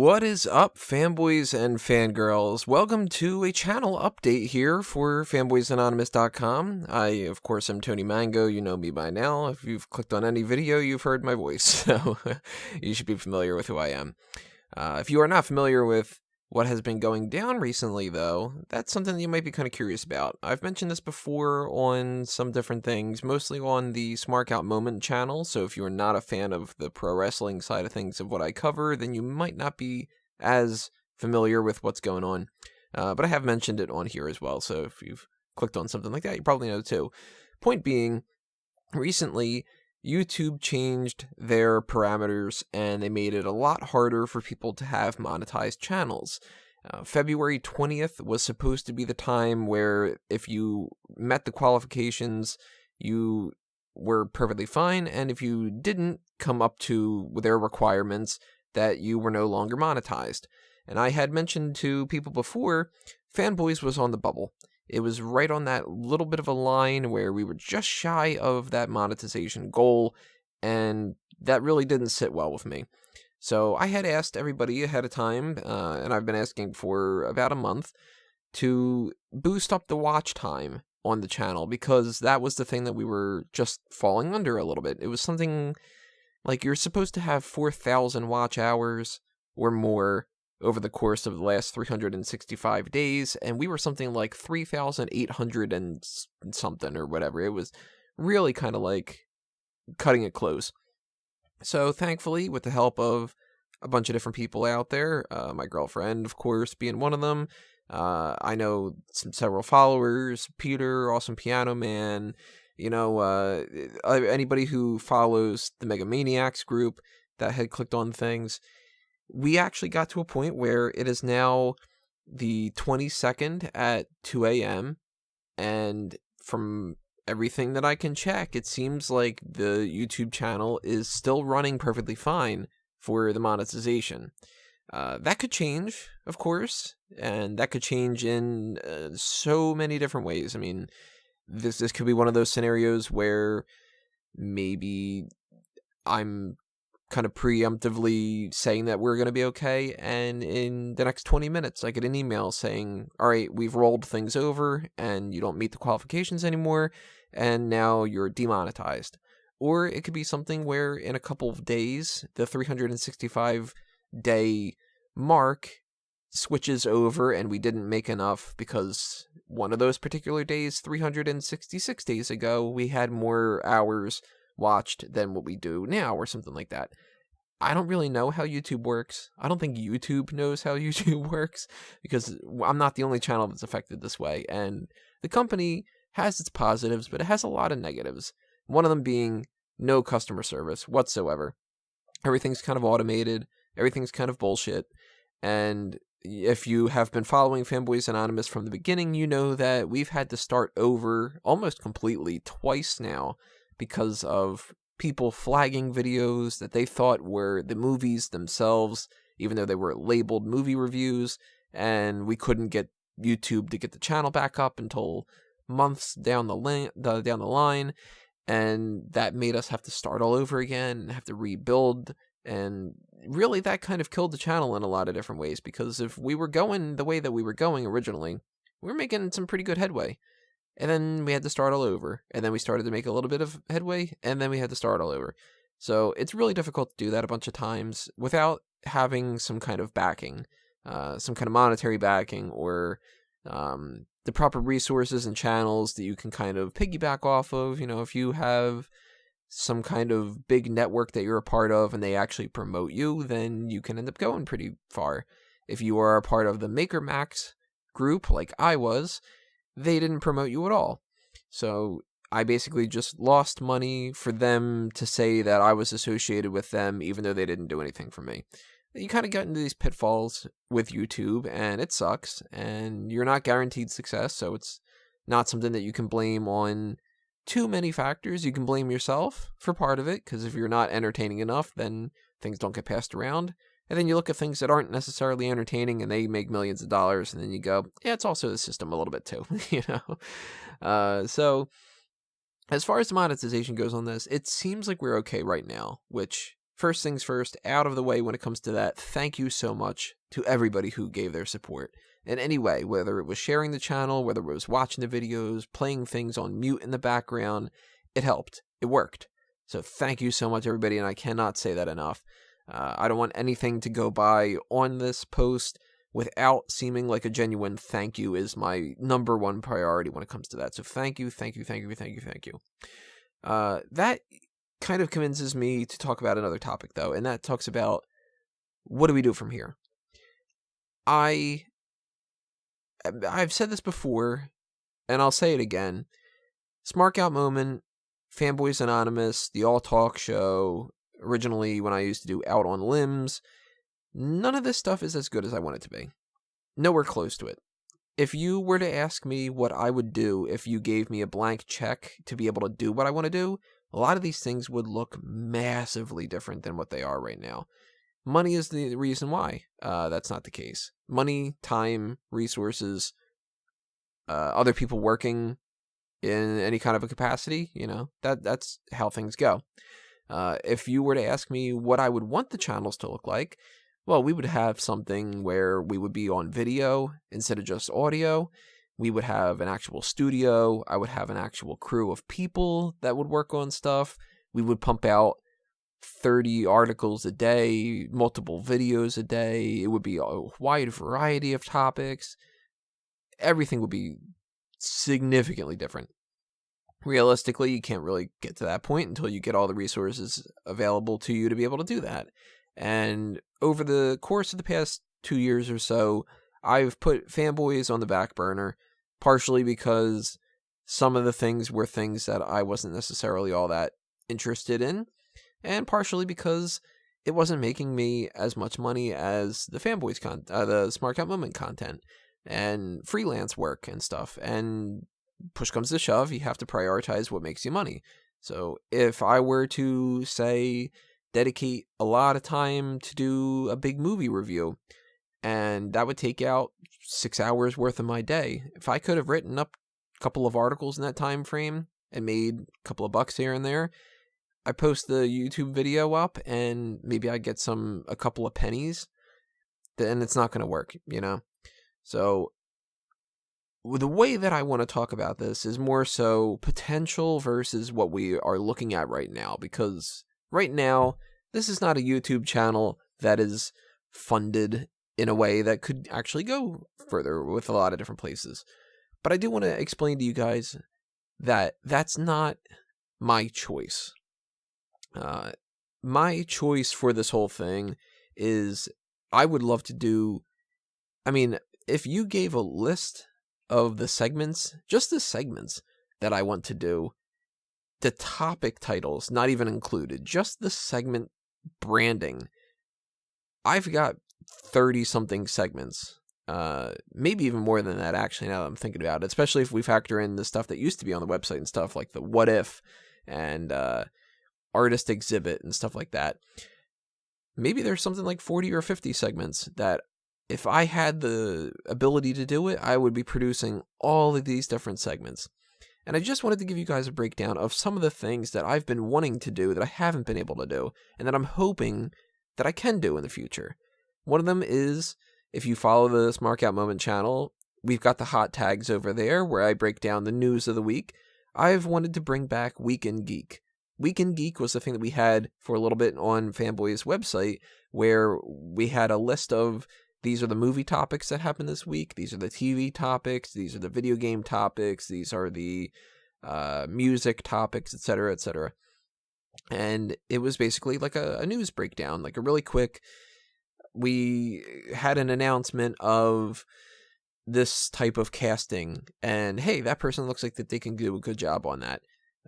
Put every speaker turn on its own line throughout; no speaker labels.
What is up, fanboys and fangirls? Welcome to a channel update here for fanboysanonymous.com. I, of course, am Tony Mango. You know me by now. If you've clicked on any video, you've heard my voice, so you should be familiar with who I am. If you are not familiar with what has been going down recently, though, that's something that you might be kind of curious about. I've mentioned this before on some different things, mostly on the Smart Out Moment channel, so if you are not a fan of the pro wrestling side of things of what I cover, then you might not be as familiar with what's going on. But I have mentioned it on here as well, so if you've clicked on something like that, you probably know too. Point being, recently, YouTube changed their parameters and they made it a lot harder for people to have monetized channels. February 20th was supposed to be the time where if you met the qualifications, you were perfectly fine, and if you didn't come up to their requirements, that you were no longer monetized. And I had mentioned to people before, Fanboys was on the bubble. It was right on that little bit of a line where we were just shy of that monetization goal, and that really didn't sit well with me. So I had asked everybody ahead of time, and I've been asking for about a month, to boost up the watch time on the channel, because that was the thing that we were just falling under a little bit. It was something like you're supposed to have 4,000 watch hours or more over the course of the last 365 days, and we were something like 3,800 and something or whatever. It was really kind of like cutting it close. So thankfully, with the help of a bunch of different people out there, my girlfriend, of course, being one of them, I know several followers, Peter, Awesome Piano Man, anybody who follows the Megamaniacs group that had clicked on things. We actually got to a point where it is now the 22nd at 2 a.m. and from everything that I can check, it seems like the YouTube channel is still running perfectly fine for the monetization. That could change, of course, and that could change in so many different ways. I mean, this could be one of those scenarios where maybe I'm kind of preemptively saying that we're going to be okay, and in the next 20 minutes I get an email saying, all right, we've rolled things over and you don't meet the qualifications anymore, and now you're demonetized. Or it could be something where in a couple of days the 365 day mark switches over and we didn't make enough because one of those particular days, 366 days ago, we had more hours watched than what we do now, or something like that. I don't really know how YouTube works. I don't think YouTube knows how YouTube works, because I'm not the only channel that's affected this way, and the company has its positives, but it has a lot of negatives. One of them being no customer service whatsoever. Everything's kind of automated, everything's kind of bullshit, and if you have been following Fanboys Anonymous from the beginning, you know that we've had to start over almost completely twice now, because of people flagging videos that they thought were the movies themselves, even though they were labeled movie reviews, and we couldn't get YouTube to get the channel back up until months down the line, and that made us have to start all over again and have to rebuild, and really that kind of killed the channel in a lot of different ways, because if we were going the way that we were going originally, we were making some pretty good headway. And then we had to start all over. And then we started to make a little bit of headway. And then we had to start all over. So it's really difficult to do that a bunch of times without having some kind of backing, some kind of monetary backing, or the proper resources and channels that you can kind of piggyback off of. You know, if you have some kind of big network that you're a part of and they actually promote you, then you can end up going pretty far. If you are a part of the Maker Max group, like I was, they didn't promote you at all. So I basically just lost money for them to say that I was associated with them, even though they didn't do anything for me. You kind of get into these pitfalls with YouTube, and it sucks, and you're not guaranteed success, so it's not something that you can blame on too many factors. You can blame yourself for part of it, because if you're not entertaining enough, then things don't get passed around. And then you look at things that aren't necessarily entertaining and they make millions of dollars, and then you go, yeah, it's also the system a little bit too, So as far as the monetization goes on this, it seems like we're okay right now, which first things first, out of the way when it comes to that, thank you so much to everybody who gave their support in any way, whether it was sharing the channel, whether it was watching the videos, playing things on mute in the background. It helped. It worked. So thank you so much, everybody, and I cannot say that enough. I don't want anything to go by on this post without seeming like a genuine thank you is my number one priority when it comes to that. So thank you, thank you, thank you, thank you, thank you. That kind of convinces me to talk about another topic, though, and that talks about what do we do from here. I've said this before, and I'll say it again. Smart Out Moment, Fanboys Anonymous, the All Talk Show, originally when I used to do Out on Limbs, none of this stuff is as good as I want it to be. Nowhere close to it. If you were to ask me what I would do if you gave me a blank check to be able to do what I want to do, a lot of these things would look massively different than what they are right now. Money is the reason why that's not the case. Money, time, resources, other people working in any kind of a capacity, that's how things go. If you were to ask me what I would want the channels to look like, well, we would have something where we would be on video instead of just audio. We would have an actual studio. I would have an actual crew of people that would work on stuff. We would pump out 30 articles a day, multiple videos a day. It would be a wide variety of topics. Everything would be significantly different. Realistically, you can't really get to that point until you get all the resources available to you to be able to do that. And over the course of the past 2 years or so, I've put Fanboys on the back burner, partially because some of the things were things that I wasn't necessarily all that interested in, and partially because it wasn't making me as much money as the Fanboys the Smart Out Moment content and freelance work and stuff. And push comes to shove, you have to prioritize what makes you money. So if I were to, say, dedicate a lot of time to do a big movie review, and that would take out 6 hours worth of my day, if I could have written up a couple of articles in that time frame and made a couple of bucks here and there, I post the YouTube video up and maybe I get a couple of pennies, then it's not going to work, So the way that I want to talk about this is more so potential versus what we are looking at right now, because right now, this is not a YouTube channel that is funded in a way that could actually go further with a lot of different places. But I do want to explain to you guys that that's not my choice. My choice for this whole thing is I would love to do, if you gave a list of the segments, just the segments that I want to do, the topic titles not even included, just the segment branding, I've got 30-something segments, maybe even more than that, actually, now that I'm thinking about it, especially if we factor in the stuff that used to be on the website and stuff like the What If and artist exhibit and stuff like that. Maybe there's something like 40 or 50 segments that if I had the ability to do it, I would be producing all of these different segments. And I just wanted to give you guys a breakdown of some of the things that I've been wanting to do that I haven't been able to do, and that I'm hoping that I can do in the future. One of them is, if you follow the Smart Out Moment channel, we've got the hot tags over there where I break down the news of the week. I've wanted to bring back Week in Geek. Week in Geek was the thing that we had for a little bit on Fanboy's website, where we had a list of, these are the movie topics that happened this week, these are the TV topics, these are the video game topics, these are the music topics, etc., etc. And it was basically like a news breakdown, like a really quick, we had an announcement of this type of casting, and hey, that person looks like that they can do a good job on that.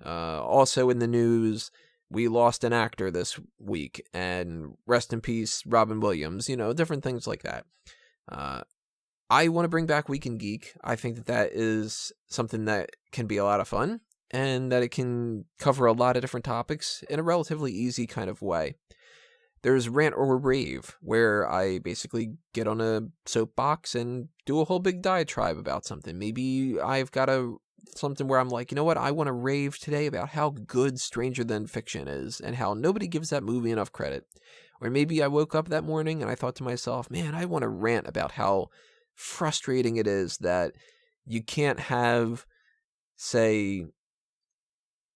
Also in the news, we lost an actor this week, and rest in peace, Robin Williams, different things like that. I want to bring back Week in Geek. I think that that is something that can be a lot of fun, and that it can cover a lot of different topics in a relatively easy kind of way. There's Rant or Rave, where I basically get on a soapbox and do a whole big diatribe about something. Maybe I've got a something where I'm like, you know what, I want to rave today about how good Stranger Than Fiction is and how nobody gives that movie enough credit. Or maybe I woke up that morning and I thought to myself, man, I want to rant about how frustrating it is that you can't have, say,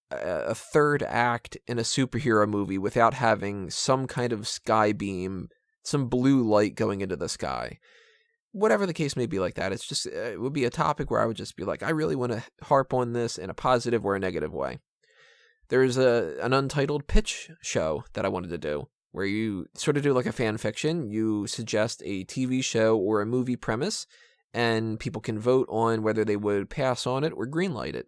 a third act in a superhero movie without having some kind of sky beam, some blue light going into the sky. Whatever the case may be like that, it's just, it would be a topic where I would just be like, I really want to harp on this in a positive or a negative way. There's an untitled pitch show that I wanted to do, where you sort of do like a fan fiction. You suggest a TV show or a movie premise, and people can vote on whether they would pass on it or greenlight it.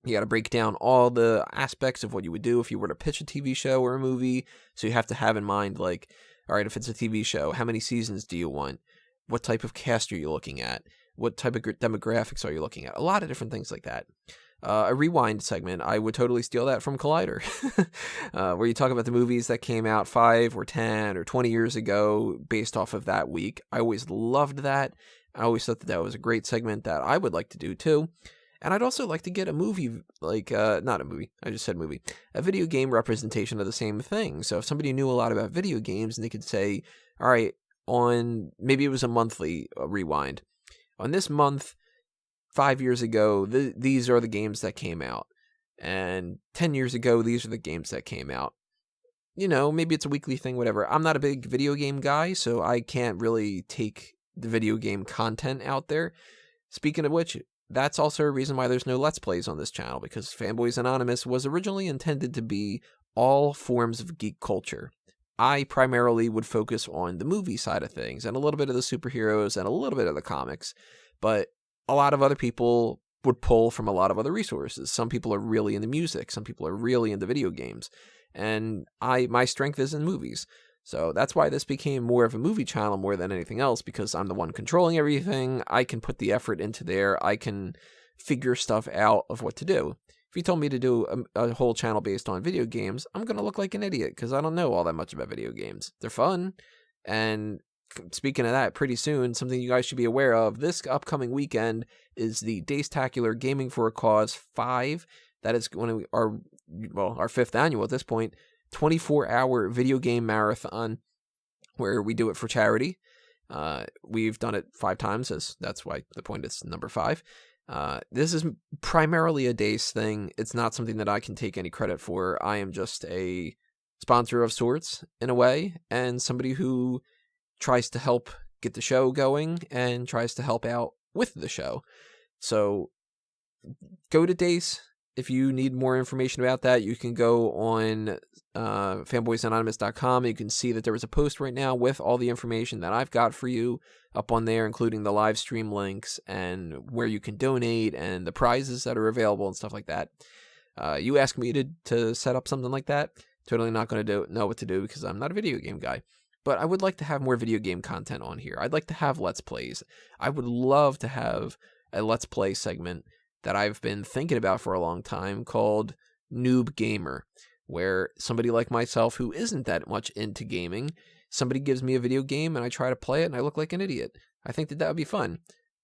You got to break down all the aspects of what you would do if you were to pitch a TV show or a movie. So you have to have in mind, like, all right, if it's a TV show, how many seasons do you want? What type of cast are you looking at? What type of demographics are you looking at? A lot of different things like that. A rewind segment, I would totally steal that from Collider, where you talk about the movies that came out 5 or 10 or 20 years ago based off of that week. I always loved that. I always thought that that was a great segment that I would like to do too. And I'd also like to get a movie, like, not a movie, I just said movie, a video game representation of the same thing. So if somebody knew a lot about video games and they could say, all right, on, maybe it was a monthly rewind. On this month, 5 years ago, these are the games that came out. And 10 years ago, these are the games that came out. You know, maybe it's a weekly thing, whatever. I'm not a big video game guy, so I can't really take the video game content out there. Speaking of which, that's also a reason why there's no Let's Plays on this channel, because Fanboys Anonymous was originally intended to be all forms of geek culture. I primarily would focus on the movie side of things, and a little bit of the superheroes, and a little bit of the comics, but a lot of other people would pull from a lot of other resources. Some people are really into music, some people are really into video games, and my strength is in movies. So that's why this became more of a movie channel more than anything else, because I'm the one controlling everything. I can put the effort into there. I can figure stuff out of what to do. If you told me to do a whole channel based on video games, I'm going to look like an idiot because I don't know all that much about video games. They're fun. And speaking of that, pretty soon, something you guys should be aware of, this upcoming weekend is the Dacetacular Gaming for a Cause 5. That is when our 5th annual at this point, 24-hour video game marathon where we do it for charity. We've done it 5 times, as that's why the point is number 5. This is primarily a Dace thing. It's not something that I can take any credit for. I am just a sponsor of sorts, in a way, and somebody who tries to help get the show going and tries to help out with the show. So go to Dace. If you need more information about that, you can go on fanboysanonymous.com. You can see that there is a post right now with all the information that I've got for you up on there, including the live stream links and where you can donate and the prizes that are available and stuff like that. You ask me to set up something like that, totally not going to know what to do because I'm not a video game guy. But I would like to have more video game content on here. I'd like to have Let's Plays. I would love to have a Let's Play segment that I've been thinking about for a long time called Noob Gamer, where somebody like myself who isn't that much into gaming, somebody gives me a video game and I try to play it and I look like an idiot. I think that would be fun.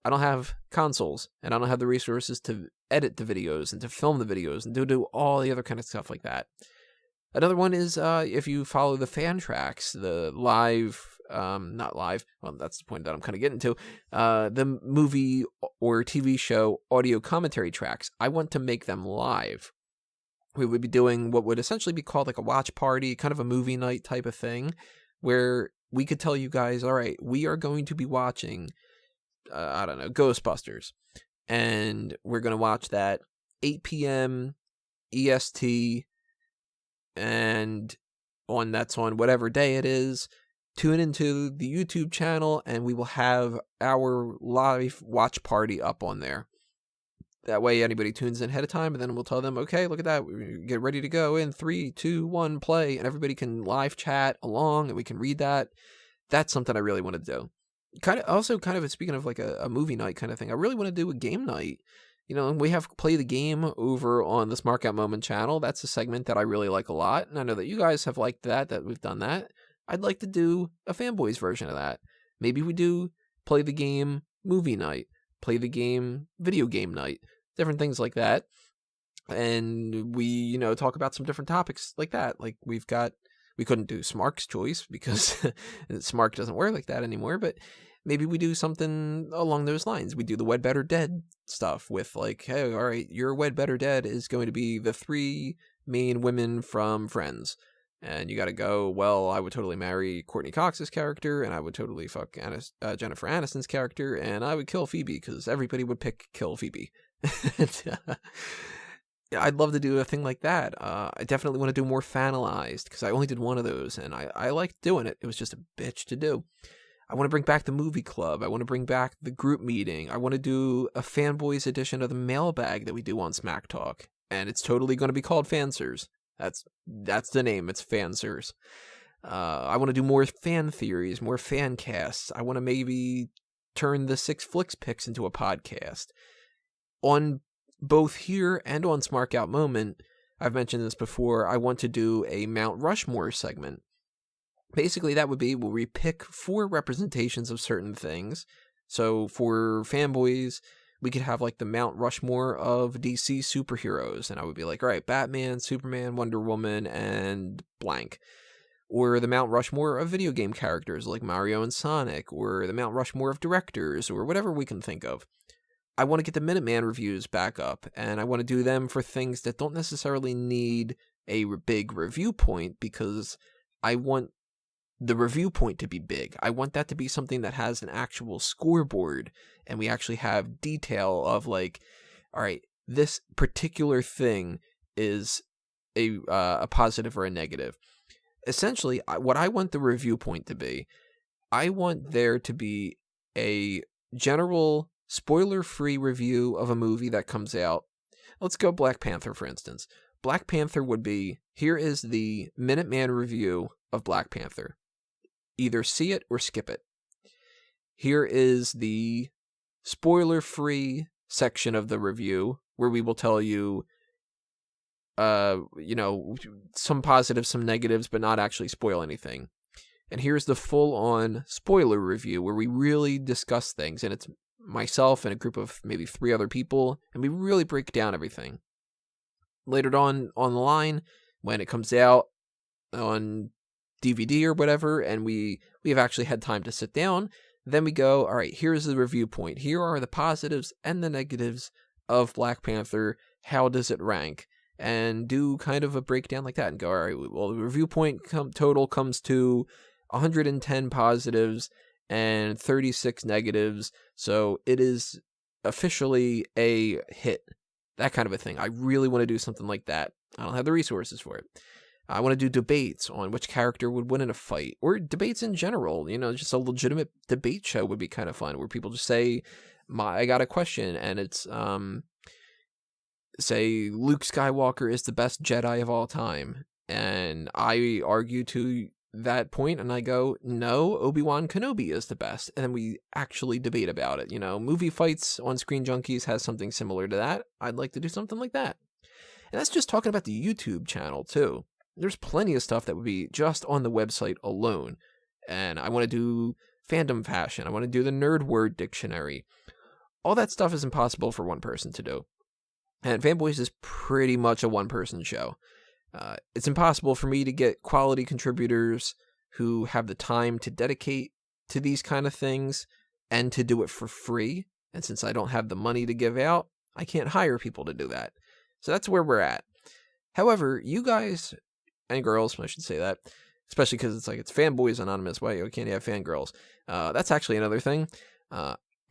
I don't have consoles and I don't have the resources to edit the videos and to film the videos and to do all the other kind of stuff like that. Another one is if you follow the fan tracks, the live, not live, well, that's the point that I'm kind of getting to, the movie or TV show audio commentary tracks. I want to make them live. We would be doing what would essentially be called like a watch party, kind of a movie night type of thing, where we could tell you guys, all right, we are going to be watching, I don't know, Ghostbusters. And we're going to watch that 8 p.m. EST, and that's on whatever day it is. Tune into the YouTube channel and we will have our live watch party up on there. That way anybody tunes in ahead of time and then we'll tell them, okay, look at that, get ready to go in 3, 2, 1, play, and everybody can live chat along and we can read that. That's something I really want to do. Kind of speaking of like a movie night kind of thing, I really want to do a game night. You know, we have Play the Game over on the Smart Out Moment channel. That's a segment that I really like a lot. And I know that you guys have liked that we've done that. I'd like to do a Fanboys version of that. Maybe we do Play the Game movie night, Play the Game video game night, different things like that. And we, you know, talk about some different topics like that. Like we couldn't do Smark's Choice because Smark doesn't work like that anymore, but maybe we do something along those lines. We do the Wed Better Dead stuff with like, hey, all right, your Wed Better Dead is going to be the 3 main women from Friends. And you got to go, well, I would totally marry Courtney Cox's character, and I would totally fuck Jennifer Aniston's character, and I would kill Phoebe, because everybody would pick kill Phoebe. I'd love to do a thing like that. I definitely want to do more fanalized, because I only did one of those, and I liked doing it. It was just a bitch to do. I want to bring back the movie club. I want to bring back the group meeting. I want to do a Fanboys edition of the mailbag that we do on Smack Talk, and it's totally going to be called Fansers. That's the name. It's Fansers. I want to do more fan theories, more fan casts. I want to maybe turn the 6 Flicks picks into a podcast. On both here and on Smark Out Moment, I've mentioned this before, I want to do a Mount Rushmore segment. Basically, that would be where we pick 4 representations of certain things. So for fanboys, we could have like the Mount Rushmore of DC superheroes, and I would be like, all right, Batman, Superman, Wonder Woman, and blank. Or the Mount Rushmore of video game characters like Mario and Sonic, or the Mount Rushmore of directors, or whatever we can think of. I want to get the Minuteman reviews back up, and I want to do them for things that don't necessarily need a big review point, because I want the review point to be big. I want that to be something that has an actual scoreboard, and we actually have detail of like, all right, this particular thing is a positive or a negative. Essentially, what I want the review point to be, I want there to be a general spoiler-free review of a movie that comes out. Let's go Black Panther, for instance. Black Panther would be, here is the Minuteman review of Black Panther. Either see it or skip it. Here is the spoiler-free section of the review, where we will tell you, some positives, some negatives, but not actually spoil anything. And here's the full-on spoiler review, where we really discuss things, and it's myself and a group of maybe 3 other people, and we really break down everything. Later on the line, when it comes out on DVD or whatever, and we have actually had time to sit down, then we go, all right, here's the review point. Here are the positives and the negatives of Black Panther. How does it rank? And do kind of a breakdown like that and go, all right, well, the review point total comes to 110 positives and 36 negatives, so it is officially a hit. That kind of a thing. I really want to do something like that. I don't have the resources for it. I want to do debates on which character would win in a fight, or debates in general. Just a legitimate debate show would be kind of fun, where people just say, I got a question, and it's, say, Luke Skywalker is the best Jedi of all time. And I argue to that point, and I go, no, Obi-Wan Kenobi is the best. And then we actually debate about it. Movie fights on Screen Junkies has something similar to that. I'd like to do something like that. And that's just talking about the YouTube channel, too. There's plenty of stuff that would be just on the website alone. And I want to do fandom fashion. I want to do the nerd word dictionary. All that stuff is impossible for one person to do. And Fanboys is pretty much a one-person show. It's impossible for me to get quality contributors who have the time to dedicate to these kind of things and to do it for free. And since I don't have the money to give out, I can't hire people to do that. So that's where we're at. However, you guys and girls, I should say that, especially because it's Fanboys Anonymous. Why can't you have fangirls? That's actually another thing.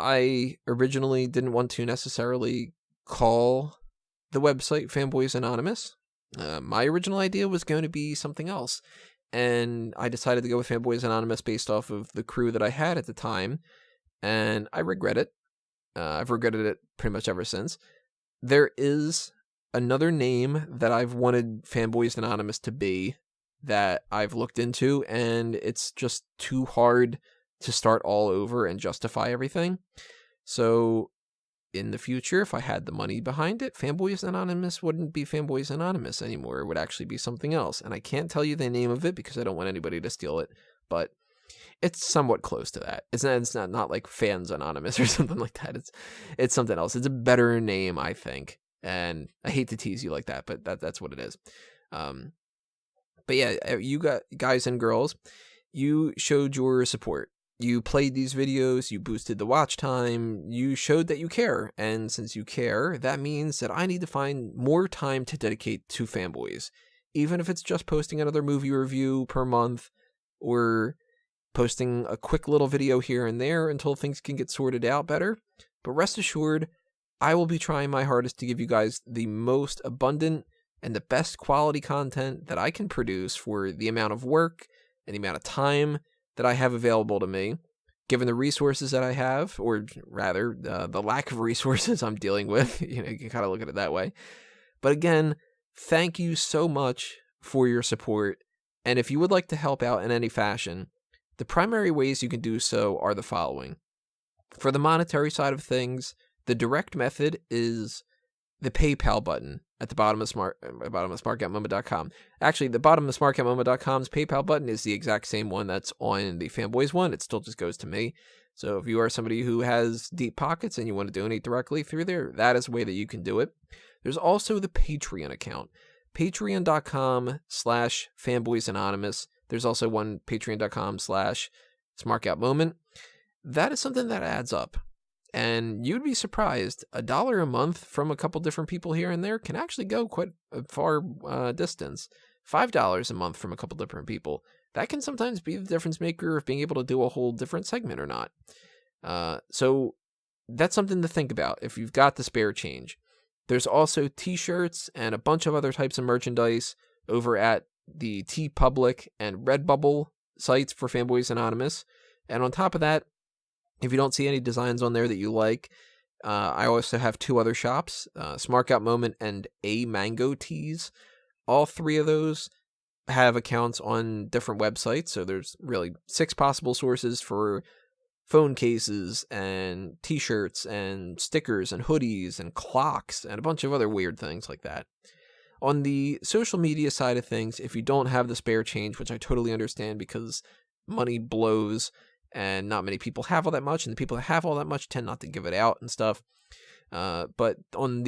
I originally didn't want to necessarily call the website Fanboys Anonymous. My original idea was going to be something else, and I decided to go with Fanboys Anonymous based off of the crew that I had at the time, and I regret it. I've regretted it pretty much ever since. There is another name that I've wanted Fanboys Anonymous to be that I've looked into, and it's just too hard to start all over and justify everything. So in the future, if I had the money behind it, Fanboys Anonymous wouldn't be Fanboys Anonymous anymore. It would actually be something else. And I can't tell you the name of it because I don't want anybody to steal it. But It's somewhat close to that. It's not like Fans Anonymous or something like that. It's something else. It's a better name, I think. And I hate to tease you like that, but that's what it is. But yeah, you guys and girls, you showed your support. You played these videos, you boosted the watch time, you showed that you care. And since you care, that means that I need to find more time to dedicate to Fanboys. Even if it's just posting another movie review per month, or posting a quick little video here and there until things can get sorted out better. But rest assured, I will be trying my hardest to give you guys the most abundant and the best quality content that I can produce for the amount of work and the amount of time that I have available to me, given the resources that I have, or rather, the lack of resources I'm dealing with. You can kind of look at it that way. But again, thank you so much for your support. And if you would like to help out in any fashion, the primary ways you can do so are the following. For the monetary side of things, the direct method is the PayPal button at the bottom of smartoutmoment.com. Actually, the bottom of smartoutmoment.com's PayPal button is the exact same one that's on the Fanboys one. It still just goes to me. So if you are somebody who has deep pockets and you want to donate directly through there, that is a way that you can do it. There's also the Patreon account. Patreon.com/Fanboys Anonymous. There's also one Patreon.com/SmartOutMoment. That is something that adds up. And you'd be surprised, $1 a month from a couple different people here and there can actually go quite a far distance. $5 a month from a couple different people. That can sometimes be the difference maker of being able to do a whole different segment or not. So that's something to think about if you've got the spare change. There's also t-shirts and a bunch of other types of merchandise over at the TeePublic and Redbubble sites for Fanboys Anonymous. And on top of that, if you don't see any designs on there that you like, I also have two other shops, Smart Out Moment and A Mango Tees. All three of those have accounts on different websites, so there's really 6 possible sources for phone cases and t-shirts and stickers and hoodies and clocks and a bunch of other weird things like that. On the social media side of things, if you don't have the spare change, which I totally understand because money blows and not many people have all that much, and the people that have all that much tend not to give it out and stuff. But on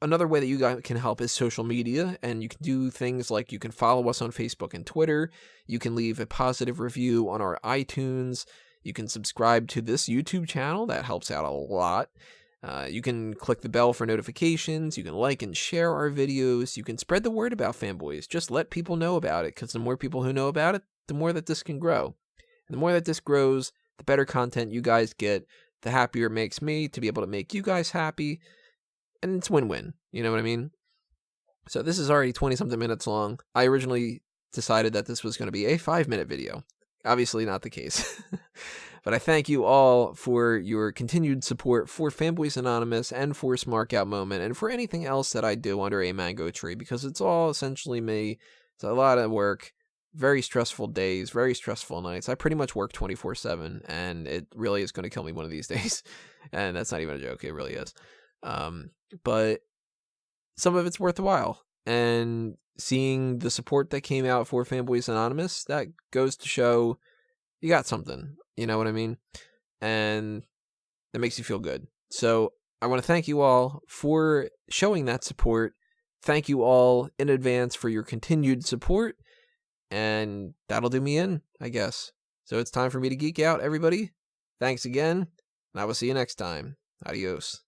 another way that you guys can help is social media, and you can do things like you can follow us on Facebook and Twitter. You can leave a positive review on our iTunes. You can subscribe to this YouTube channel. That helps out a lot. You can click the bell for notifications. You can like and share our videos. You can spread the word about Fanboys. Just let people know about it, because the more people who know about it, the more that this can grow. And the more that this grows, the better content you guys get, the happier it makes me to be able to make you guys happy. And it's win-win. You know what I mean? So this is already 20-something minutes long. I originally decided that this was going to be a 5-minute video. Obviously not the case. But I thank you all for your continued support for Fanboys Anonymous and for Smart Out Moment and for anything else that I do under a mango tree, because it's all essentially me. It's a lot of work. Very stressful days, very stressful nights. I pretty much work 24/7, and it really is going to kill me one of these days. And that's not even a joke. It really is. But some of it's worth the while. And seeing the support that came out for Fanboys Anonymous, that goes to show you got something. You know what I mean? And that makes you feel good. So I want to thank you all for showing that support. Thank you all in advance for your continued support. And that'll do me in, I guess. So it's time for me to geek out, everybody. Thanks again, and I will see you next time. Adios.